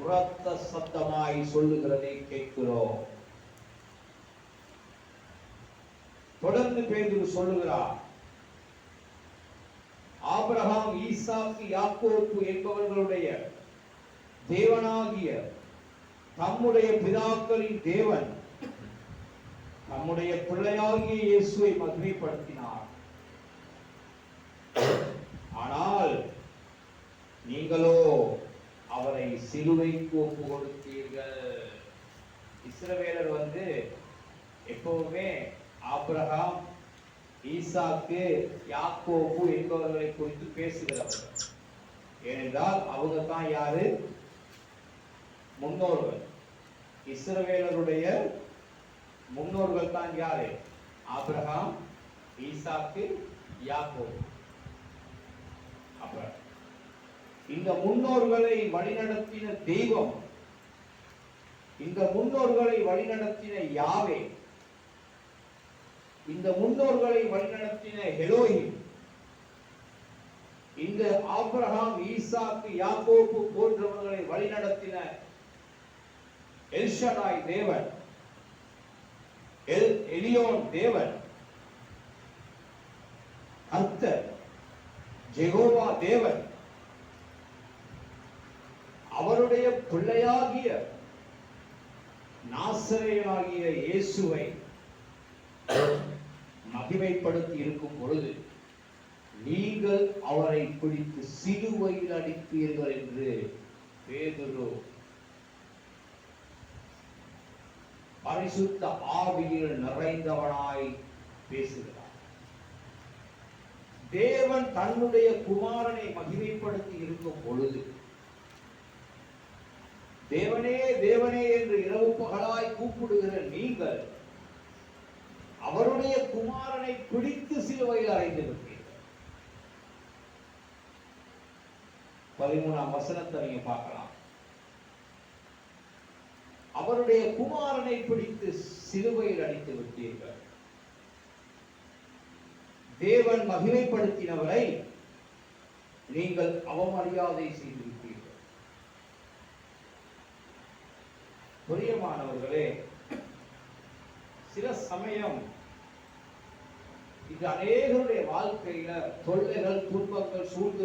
உரத்த சத்தமாய் சொல்லுகிறதை கேட்கிறோம். தொடர்ந்து பேதுரு சொல்லுகிறார், ஆபிரகாம், ஈசாக்கு, யாக்கோபு என்பவர்களுடைய தேவனாகிய தம்முடைய பிதாக்களின் தேவன் தம்முடைய பிள்ளையாகிய இயேசுவை மகிமைப்படுத்தினார். ஆனால் நீங்களோ அவரை சிலுவைக்கு ஒப்பு கொடுத்தீர்கள். இஸ்ரவேலர் எப்பவுமே ஆபிரகாம், ஈசாக்கு, யாக்கோபு என்பவர்களை குறித்து பேசுகிறவர்கள். ஏனென்றால் அவங்க தான் யாரு? முன்னோர்கள். இஸ்ரவேலருடைய முன்னோர்கள் தான் யாரு? ஆபிரகாம், ஈசாக்கு, யாக்கோபு. அப்புறம் இந்த முன்னோர்களை வழிநடத்தின தெய்வம், இந்த முன்னோர்களை வழிநடத்தின யாவே, இந்த முன்னோர்களை வழிநடத்தின எலோஹிம், இந்த ஆபிரகாம், ஈசாக்கு, யாக்கோபு போன்றவர்களை வழிநடத்தின எல்ஷடாய் தேவன், எலியோன் தேவன், கர்த்தர் ஜெகோவா தேவன், அவருடைய பிள்ளையாகிய நாசரேயனாகிய இயேசுவை மகிமைப்படுத்தி இருக்கும் பொழுது நீங்கள் அவரை பிடித்து சிலுவையில் அடிப்பீர்கள் என்று பேதுரு பரிசுத்த ஆவியில் நிறைந்தவனாய் பேசுகிறார். தேவன் தன்னுடைய குமாரனை மகிமைப்படுத்தி இருக்கும் பொழுது தேவனே தேவனே என்று இரவு பகலாய் கூப்பிடுகிற நீங்கள் அவருடைய குமாரனை பிடித்து சிலுவையில் அறைந்து விட்டீர்கள். 13ஆம் வசனத்தை நீங்க பார்க்கலாம். அவருடைய குமாரனை பிடித்து சிலுவையில் அடித்து விட்டீர்கள். தேவன் மகிமைப்படுத்தினவரை நீங்கள் அவமரியாதை செய்திருப்பீர்கள். பிரியமானவர்களே, சில சமயம் இது அநேகருடைய வாழ்க்கையில தொல்லைகள், துன்பங்கள் சூழ்ந்து